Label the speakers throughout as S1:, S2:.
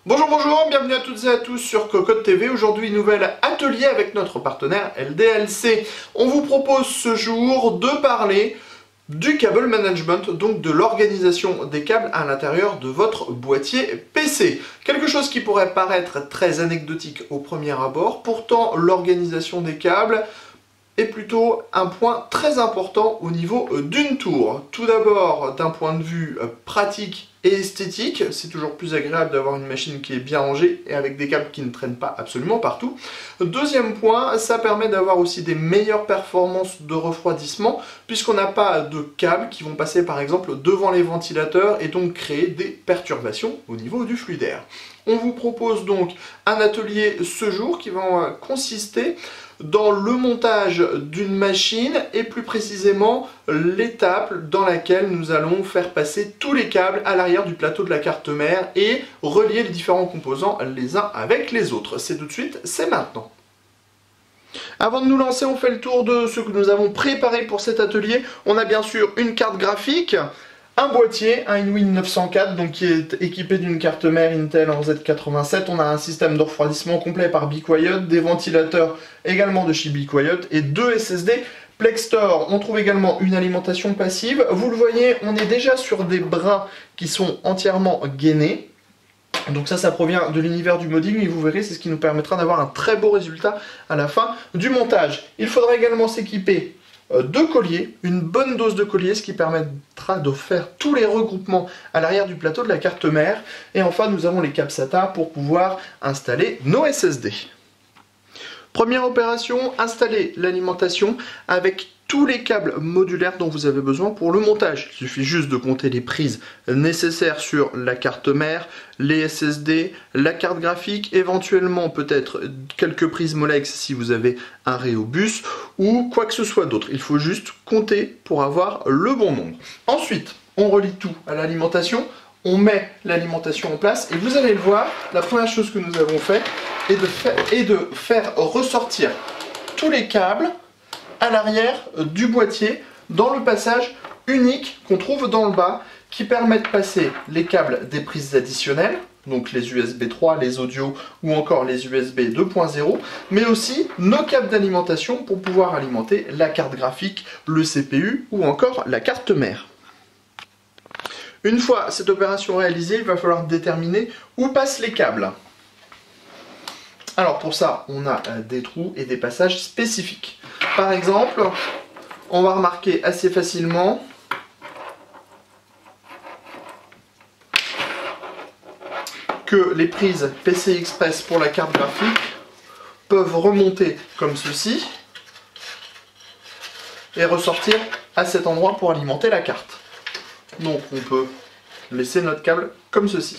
S1: Bonjour, bienvenue à toutes et à tous sur Cocotte TV. Aujourd'hui, nouvel atelier avec notre partenaire LDLC. On vous propose ce jour de parler du cable management, donc de l'organisation des câbles à l'intérieur de votre boîtier PC. Quelque chose qui pourrait paraître très anecdotique au premier abord, pourtant l'organisation des câbles est plutôt un point très important au niveau d'une tour. Tout d'abord, d'un point de vue pratique et esthétique, c'est toujours plus agréable d'avoir une machine qui est bien rangée et avec des câbles qui ne traînent pas absolument partout. Deuxième point, ça permet d'avoir aussi des meilleures performances de refroidissement puisqu'on n'a pas de câbles qui vont passer par exemple devant les ventilateurs et donc créer des perturbations au niveau du flux d'air. On vous propose donc un atelier ce jour qui va consister dans le montage d'une machine et plus précisément l'étape dans laquelle nous allons faire passer tous les câbles à l'arrière du plateau de la carte mère et relier les différents composants les uns avec les autres. C'est tout de suite, c'est maintenant. Avant de nous lancer, on fait le tour de ce que nous avons préparé pour cet atelier. On a bien sûr une carte graphique, un boîtier, un InWin 904, donc qui est équipé d'une carte mère Intel en Z87. On a un système de refroidissement complet par Be Quiet, des ventilateurs également de chez Be Quiet et deux SSD Plextor. On trouve également une alimentation passive. Vous le voyez, on est déjà sur des brins qui sont entièrement gainés. Donc ça provient de l'univers du modding et vous verrez, c'est ce qui nous permettra d'avoir un très beau résultat à la fin du montage. Il faudra également s'équiper de colliers, une bonne dose de colliers, ce qui permettra de faire tous les regroupements à l'arrière du plateau de la carte mère. Et enfin, nous avons les câbles SATA pour pouvoir installer nos SSD. Première opération, installer l'alimentation avec tous les câbles modulaires dont vous avez besoin pour le montage. Il suffit juste de compter les prises nécessaires sur la carte mère, les SSD, la carte graphique, éventuellement peut-être quelques prises Molex si vous avez un Rhéobus ou quoi que ce soit d'autre. Il faut juste compter pour avoir le bon nombre. Ensuite, on relie tout à l'alimentation, on met l'alimentation en place et vous allez le voir, la première chose que nous avons fait est de faire ressortir tous les câbles à l'arrière du boîtier dans le passage unique qu'on trouve dans le bas qui permet de passer les câbles des prises additionnelles, donc les USB 3, les audios ou encore les USB 2.0, mais aussi nos câbles d'alimentation pour pouvoir alimenter la carte graphique, le CPU ou encore la carte mère. Une fois cette opération réalisée, il va falloir déterminer où passent les câbles. Alors pour ça, on a des trous et des passages spécifiques. Par exemple, on va remarquer assez facilement que les prises PCI Express pour la carte graphique peuvent remonter comme ceci et ressortir à cet endroit pour alimenter la carte. Donc on peut laisser notre câble comme ceci.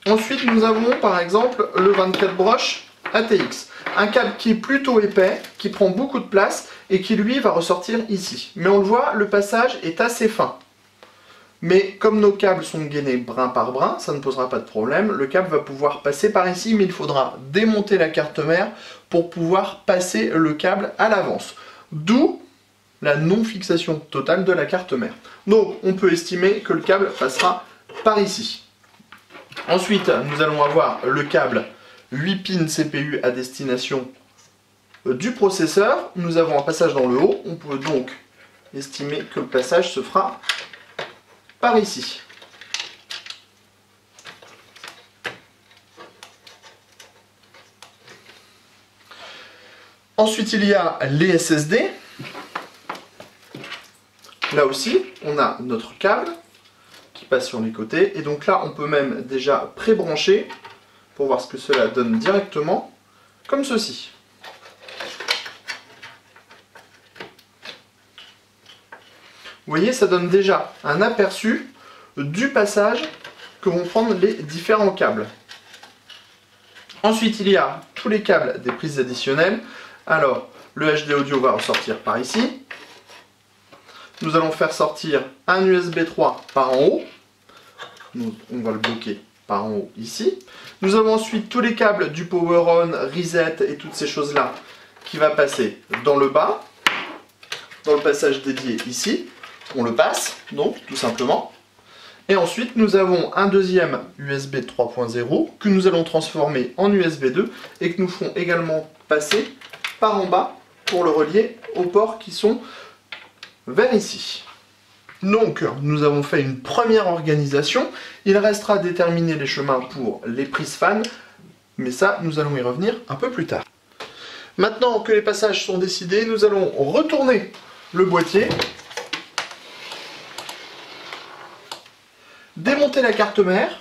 S1: Ensuite nous avons par exemple le 24 broches ATX. Un câble qui est plutôt épais, qui prend beaucoup de place et qui lui va ressortir ici. Mais on le voit, le passage est assez fin. Mais comme nos câbles sont gainés brin par brin, ça ne posera pas de problème. Le câble va pouvoir passer par ici, mais il faudra démonter la carte mère pour pouvoir passer le câble à l'avance. D'où la non-fixation totale de la carte mère. Donc on peut estimer que le câble passera par ici. Ensuite, nous allons avoir le câble 8 pins CPU à destination du processeur. Nous avons un passage dans le haut. On peut donc estimer que le passage se fera par ici. Ensuite, il y a les SSD. Là aussi, on a notre câble qui passe sur les côtés. Et donc là, on peut même déjà pré-brancher pour voir ce que cela donne directement, comme ceci. Vous voyez, ça donne déjà un aperçu du passage que vont prendre les différents câbles. Ensuite, il y a tous les câbles des prises additionnelles. Alors, le HD audio va ressortir par ici. Nous allons faire sortir un USB 3 par en haut. On va le bloquer par en haut ici. Nous avons ensuite tous les câbles du power on, reset et toutes ces choses-là qui va passer dans le bas, dans le passage dédié ici. On le passe, donc, tout simplement. Et ensuite, nous avons un deuxième USB 3.0 que nous allons transformer en USB 2 et que nous ferons également passer par en bas pour le relier aux ports qui sont vers ici. Donc, nous avons fait une première organisation. Il restera à déterminer les chemins pour les prises fan, mais ça, nous allons y revenir un peu plus tard. Maintenant que les passages sont décidés, nous allons retourner le boîtier, démonter la carte mère,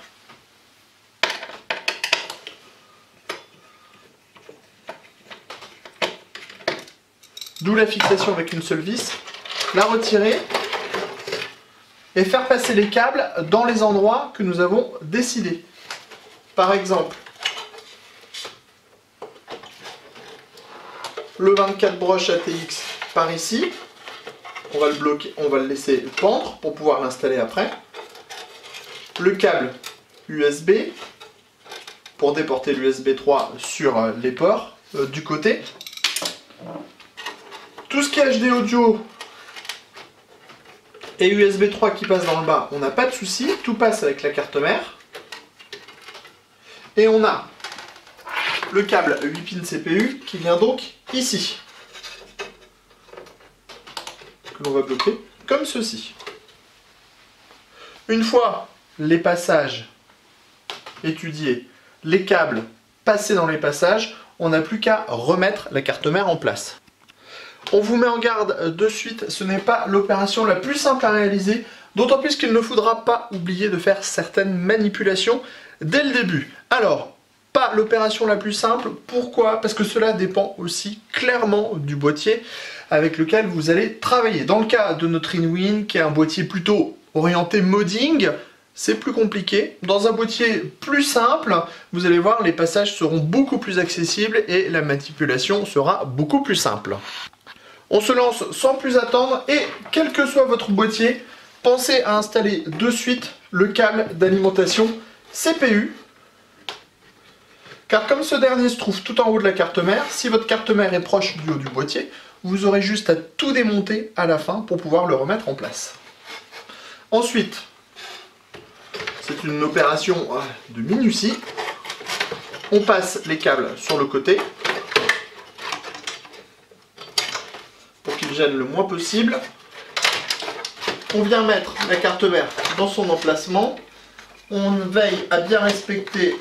S1: d'où la fixation avec une seule vis, la retirer et faire passer les câbles dans les endroits que nous avons décidés. Par exemple, le 24 broche ATX par ici, on va le bloquer, on va le laisser pendre pour pouvoir l'installer après. Le câble USB pour déporter l'USB 3 sur les ports du côté. Tout ce qui est HD audio et USB 3 qui passe dans le bas, on n'a pas de souci, tout passe avec la carte mère. Et on a le câble 8 pins CPU qui vient donc ici, que l'on va bloquer comme ceci. Une fois les passages étudiés, les câbles passés dans les passages, on n'a plus qu'à remettre la carte mère en place. On vous met en garde de suite, ce n'est pas l'opération la plus simple à réaliser, d'autant plus qu'il ne faudra pas oublier de faire certaines manipulations dès le début. Alors, pas l'opération la plus simple, pourquoi? Parce que cela dépend aussi clairement du boîtier avec lequel vous allez travailler. Dans le cas de notre InWin, qui est un boîtier plutôt orienté modding, c'est plus compliqué. Dans un boîtier plus simple, vous allez voir, les passages seront beaucoup plus accessibles et la manipulation sera beaucoup plus simple. On se lance sans plus attendre et quel que soit votre boîtier, pensez à installer de suite le câble d'alimentation CPU. Car comme ce dernier se trouve tout en haut de la carte mère, si votre carte mère est proche du haut du boîtier, vous aurez juste à tout démonter à la fin pour pouvoir le remettre en place. Ensuite, c'est une opération de minutie. On passe les câbles sur le côté pour qu'ils gênent le moins possible. On vient mettre la carte mère dans son emplacement. On veille à bien respecter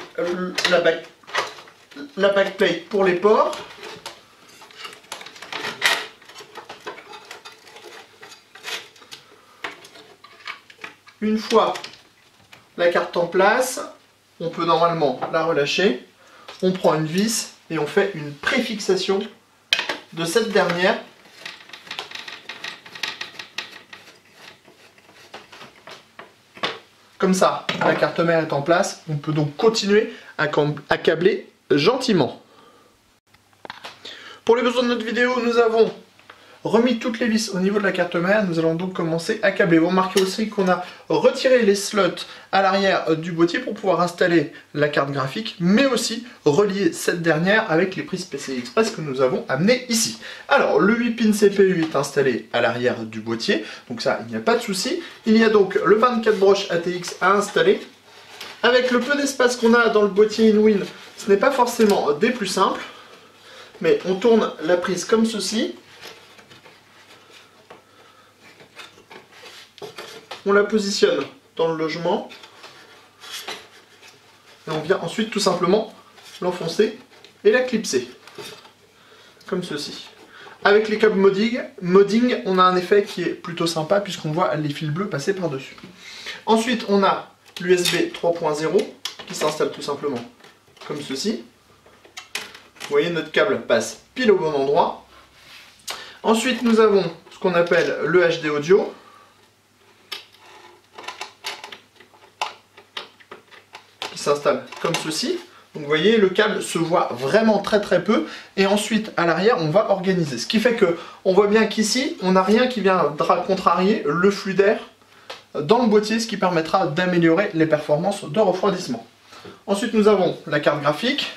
S1: la backplate pour les ports. Une fois la carte en place, on peut normalement la relâcher. On prend une vis et on fait une préfixation de cette dernière. Comme ça, la carte mère est en place. On peut donc continuer à câbler gentiment. Pour les besoins de notre vidéo, nous avons remis toutes les vis au niveau de la carte mère. Nous allons donc commencer à câbler. Vous remarquez aussi qu'on a retiré les slots à l'arrière du boîtier pour pouvoir installer la carte graphique, mais aussi relier cette dernière avec les prises PCI Express que nous avons amenées ici. Alors, le 8 pin CPU est installé à l'arrière du boîtier, donc ça, il n'y a pas de souci. Il y a donc le 24 broche ATX à installer. Avec le peu d'espace qu'on a dans le boîtier InWin, ce n'est pas forcément des plus simples, mais on tourne la prise comme ceci. On la positionne dans le logement et on vient ensuite tout simplement l'enfoncer et la clipser comme ceci. Avec les câbles modding, on a un effet qui est plutôt sympa puisqu'on voit les fils bleus passer par-dessus. Ensuite, on a l'USB 3.0 qui s'installe tout simplement comme ceci. Vous voyez, notre câble passe pile au bon endroit. Ensuite, nous avons ce qu'on appelle le HD audio. S'installe comme ceci. Donc vous voyez, le câble se voit vraiment très peu et ensuite à l'arrière on va organiser. Ce qui fait que on voit bien qu'ici on n'a rien qui viendra contrarier le flux d'air dans le boîtier, ce qui permettra d'améliorer les performances de refroidissement. Ensuite, nous avons la carte graphique.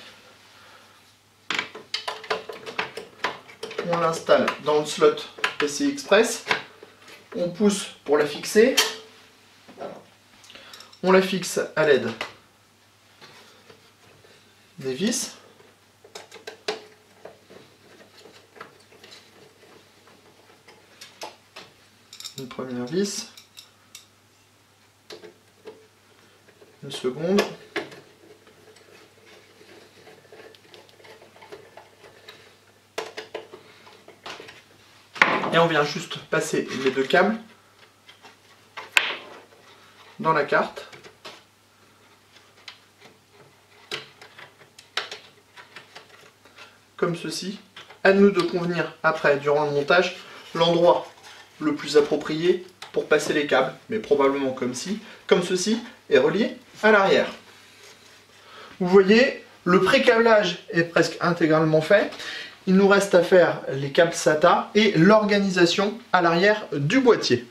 S1: On l'installe dans le slot PCI Express. On pousse pour la fixer. On la fixe à l'aide des vis. Une première vis. Une seconde. Et on vient juste passer les deux câbles dans la carte. Comme ceci. À nous de convenir après, durant le montage, l'endroit le plus approprié pour passer les câbles, mais probablement comme ceci, est relié à l'arrière. Vous voyez, le pré-câblage est presque intégralement fait. Il nous reste à faire les câbles SATA et l'organisation à l'arrière du boîtier.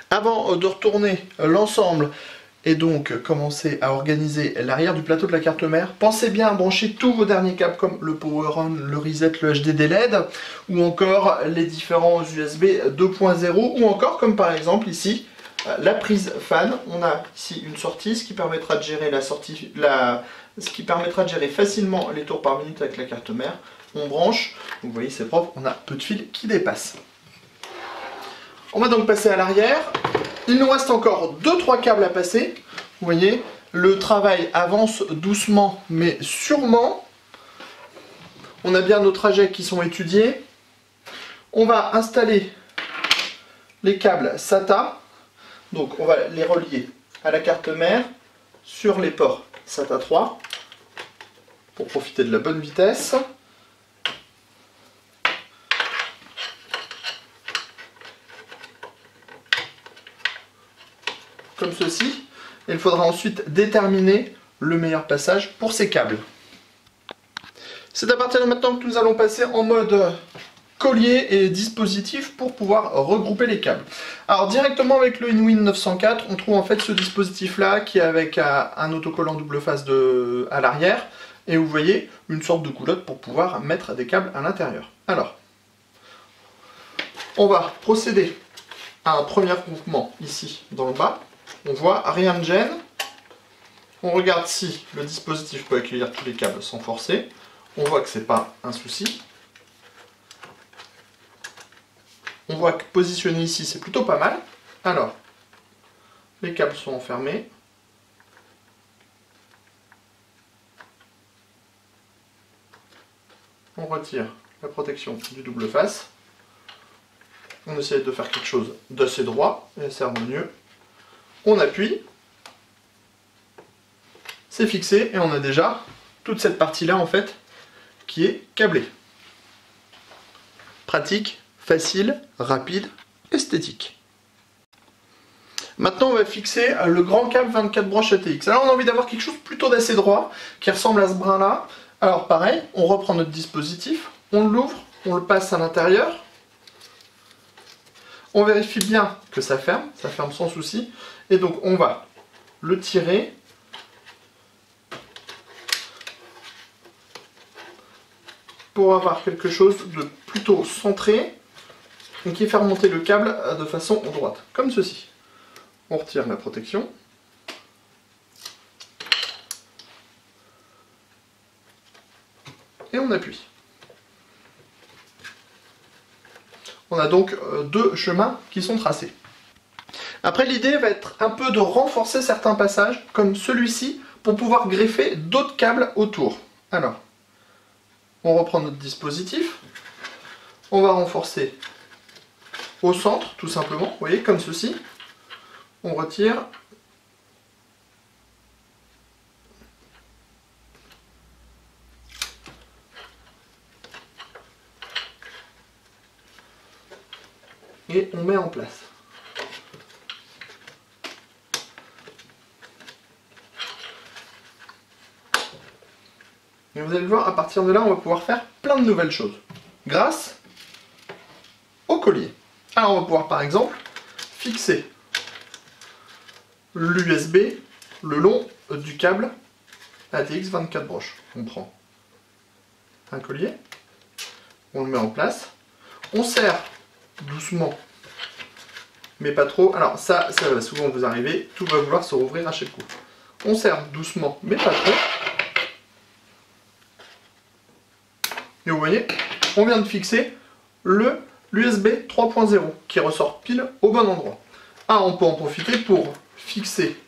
S1: Avant de retourner l'ensemble et donc commencer à organiser l'arrière du plateau de la carte mère, pensez bien à brancher tous vos derniers câbles comme le Power On, le Reset, le HDD LED ou encore les différents USB 2.0 ou encore comme par exemple ici la prise fan. On a ici une sortie, ce qui permettra de gérer ce qui permettra de gérer facilement les tours par minute avec la carte mère. On branche, vous voyez c'est propre, on a peu de fils qui dépassent. On va donc passer à l'arrière. Il nous reste encore 2-3 câbles à passer. Vous voyez, le travail avance doucement mais sûrement. On a bien nos trajets qui sont étudiés. On va installer les câbles SATA. Donc on va les relier à la carte mère sur les ports SATA 3 pour profiter de la bonne vitesse. Comme ceci. Et il faudra ensuite déterminer le meilleur passage pour ces câbles. C'est à partir de maintenant que nous allons passer en mode collier et dispositif pour pouvoir regrouper les câbles. Alors directement avec le Inwin 904, on trouve en fait ce dispositif là qui est avec un autocollant double face à l'arrière et vous voyez une sorte de coulotte pour pouvoir mettre des câbles à l'intérieur. Alors, on va procéder à un premier regroupement ici dans le bas. On voit rien de gêne. On regarde si le dispositif peut accueillir tous les câbles sans forcer. On voit que c'est pas un souci. On voit que positionné ici, c'est plutôt pas mal. Alors, les câbles sont enfermés. On retire la protection du double face. On essaie de faire quelque chose d'assez droit, et ça rend mieux. On appuie. C'est fixé, et on a déjà toute cette partie-là, en fait, qui est câblée. Pratique, facile, rapide, esthétique. Maintenant, on va fixer le grand câble 24 broches ATX. Alors, on a envie d'avoir quelque chose plutôt d'assez droit, qui ressemble à ce brin-là. Alors, pareil, on reprend notre dispositif, on l'ouvre, on le passe à l'intérieur. On vérifie bien que ça ferme sans souci. Et donc, on va le tirer. Pour avoir quelque chose de plutôt centré et qui fait remonter le câble de façon droite, comme ceci. On retire la protection. Et on appuie. On a donc deux chemins qui sont tracés. Après, l'idée va être un peu de renforcer certains passages, comme celui-ci, pour pouvoir greffer d'autres câbles autour. Alors, on reprend notre dispositif. On va renforcer au centre, tout simplement, vous voyez, comme ceci. On retire. Et on met en place. Et vous allez le voir, à partir de là, on va pouvoir faire plein de nouvelles choses. Grâce au collier. Alors on va pouvoir par exemple fixer l'USB, le long du câble ATX 24 broches. On prend un collier, on le met en place, on serre doucement, mais pas trop. Alors ça va souvent vous arriver, tout va vouloir se rouvrir à chaque coup. On serre doucement, mais pas trop. Et vous voyez, on vient de fixer l'USB 3.0 qui ressort pile au bon endroit. Ah, on peut en profiter pour fixer,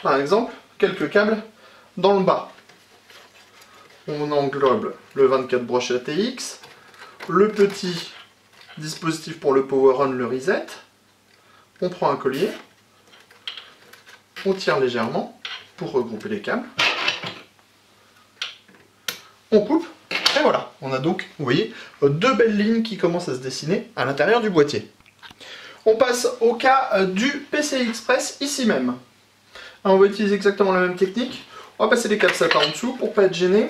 S1: par exemple, quelques câbles dans le bas. On englobe le 24 broches ATX, le petit dispositif pour le power on, le reset. On prend un collier, on tire légèrement pour regrouper les câbles. On coupe, et voilà. On a donc, vous voyez, deux belles lignes qui commencent à se dessiner à l'intérieur du boîtier. On passe au cas du PCI Express ici même. Alors, on va utiliser exactement la même technique. On va passer les câbles SATA en dessous pour ne pas être gêné.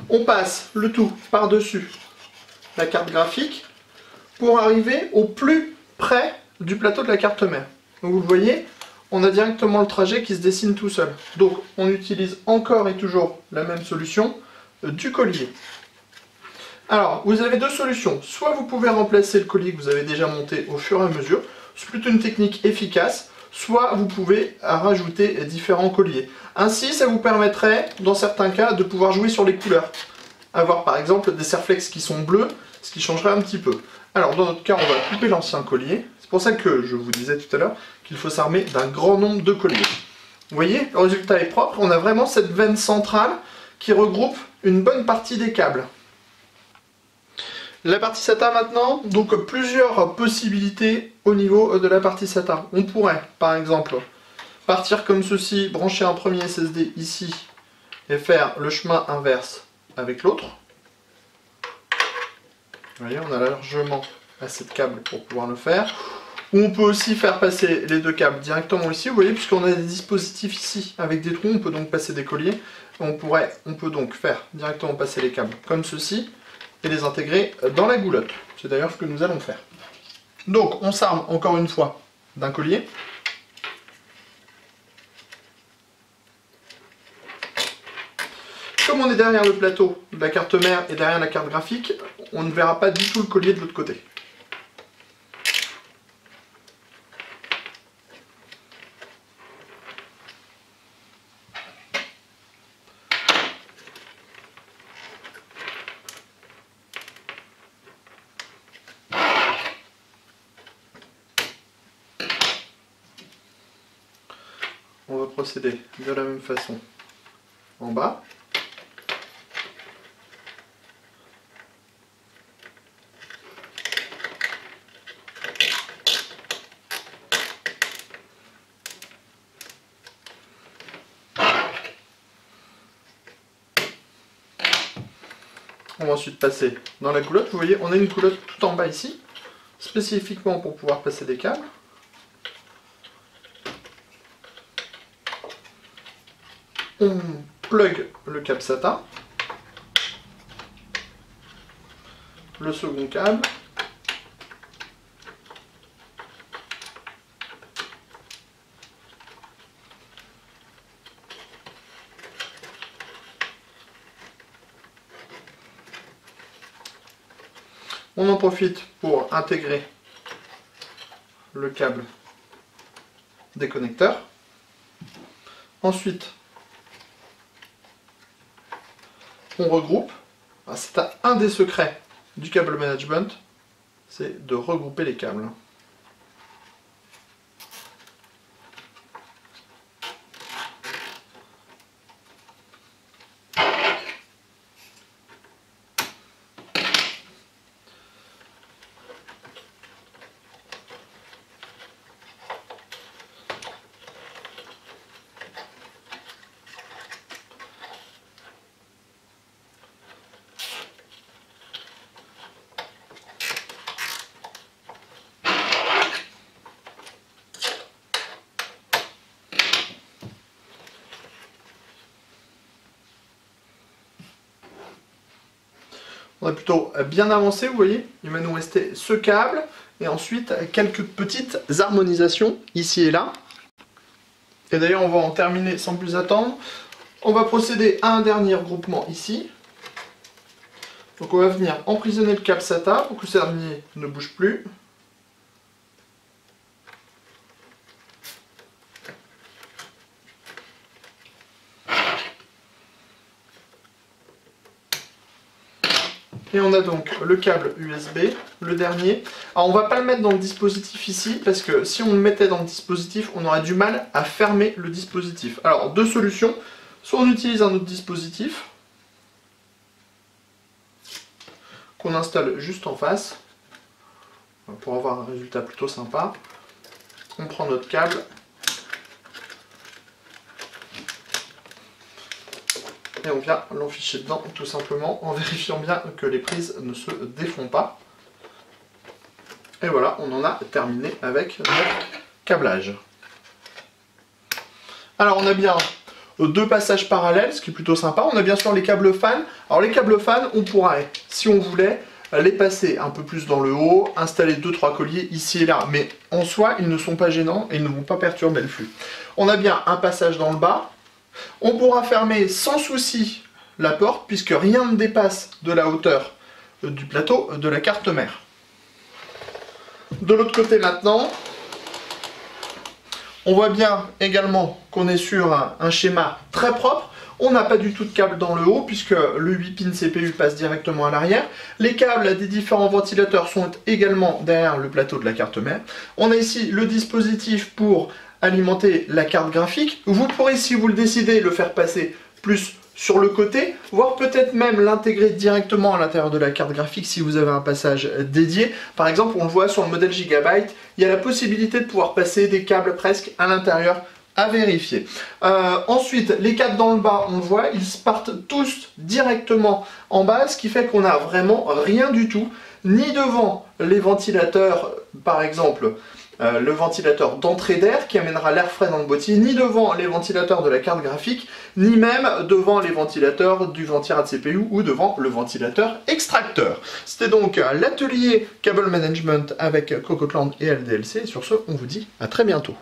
S1: On passe le tout par-dessus la carte graphique pour arriver au plus près du plateau de la carte mère. Donc vous le voyez, on a directement le trajet qui se dessine tout seul. Donc on utilise encore et toujours la même solution du collier. Alors vous avez deux solutions. Soit vous pouvez remplacer le collier que vous avez déjà monté au fur et à mesure. C'est plutôt une technique efficace. Soit vous pouvez rajouter différents colliers. Ainsi, ça vous permettrait, dans certains cas, de pouvoir jouer sur les couleurs. Avoir par exemple des serflex qui sont bleus, ce qui changerait un petit peu. Alors dans notre cas, on va couper l'ancien collier. C'est pour ça que je vous disais tout à l'heure qu'il faut s'armer d'un grand nombre de colliers. Vous voyez, le résultat est propre. On a vraiment cette veine centrale qui regroupe une bonne partie des câbles. La partie SATA maintenant, donc plusieurs possibilités au niveau de la partie SATA. On pourrait, par exemple, partir comme ceci, brancher un premier SSD ici et faire le chemin inverse avec l'autre. Vous voyez, on a largement assez de câbles pour pouvoir le faire. Ou on peut aussi faire passer les deux câbles directement ici, vous voyez, puisqu'on a des dispositifs ici avec des trous, on peut donc passer des colliers. On peut donc faire directement passer les câbles comme ceci et les intégrer dans la goulotte. C'est d'ailleurs ce que nous allons faire. Donc on s'arme encore une fois d'un collier. Comme on est derrière le plateau de la carte mère et derrière la carte graphique, on ne verra pas du tout le collier de l'autre côté. On va procéder de la même façon en bas. On va ensuite passer dans la goulotte. Vous voyez, on a une goulotte tout en bas ici, spécifiquement pour pouvoir passer des câbles. On plug le câble SATA, le second câble, on en profite pour intégrer le câble des connecteurs. Ensuite, on regroupe. C'est un des secrets du câble management, c'est de regrouper les câbles. On est plutôt bien avancé, vous voyez. Il va nous rester ce câble et ensuite quelques petites harmonisations ici et là. Et d'ailleurs, on va en terminer sans plus attendre. On va procéder à un dernier regroupement ici. Donc on va venir emprisonner le câble SATA pour que ce dernier ne bouge plus. Et on a donc le câble USB, le dernier. Alors on va pas le mettre dans le dispositif ici, parce que si on le mettait dans le dispositif, on aurait du mal à fermer le dispositif. Alors deux solutions, soit on utilise un autre dispositif, qu'on installe juste en face, pour avoir un résultat plutôt sympa. On prend notre câble, et on vient l'enficher dedans tout simplement en vérifiant bien que les prises ne se défont pas. Et voilà, on en a terminé avec notre câblage. Alors on a bien deux passages parallèles, ce qui est plutôt sympa. On a bien sûr les câbles fans. Alors les câbles fans, on pourrait, si on voulait, les passer un peu plus dans le haut, installer 2-3 colliers ici et là. Mais en soi, ils ne sont pas gênants et ils ne vont pas perturber le flux. On a bien un passage dans le bas. On pourra fermer sans souci la porte puisque rien ne dépasse de la hauteur du plateau de la carte mère. De l'autre côté maintenant, on voit bien également qu'on est sur un schéma très propre. On n'a pas du tout de câble dans le haut puisque le 8 pin CPU passe directement à l'arrière. Les câbles des différents ventilateurs sont également derrière le plateau de la carte mère. On a ici le dispositif pour alimenter la carte graphique. Vous pourrez, si vous le décidez, le faire passer plus sur le côté, voire peut-être même l'intégrer directement à l'intérieur de la carte graphique si vous avez un passage dédié. Par exemple, on le voit sur le modèle Gigabyte, il y a la possibilité de pouvoir passer des câbles presque à l'intérieur, à vérifier. Ensuite, les câbles dans le bas, on le voit, ils partent tous directement en bas, ce qui fait qu'on n'a vraiment rien du tout, ni devant les ventilateurs, par exemple, le ventilateur d'entrée d'air qui amènera l'air frais dans le boîtier, ni devant les ventilateurs de la carte graphique, ni même devant les ventilateurs du ventirail de CPU ou devant le ventilateur extracteur. C'était donc l'atelier Cable Management avec Cocottland et LDLC. Et sur ce, on vous dit à très bientôt.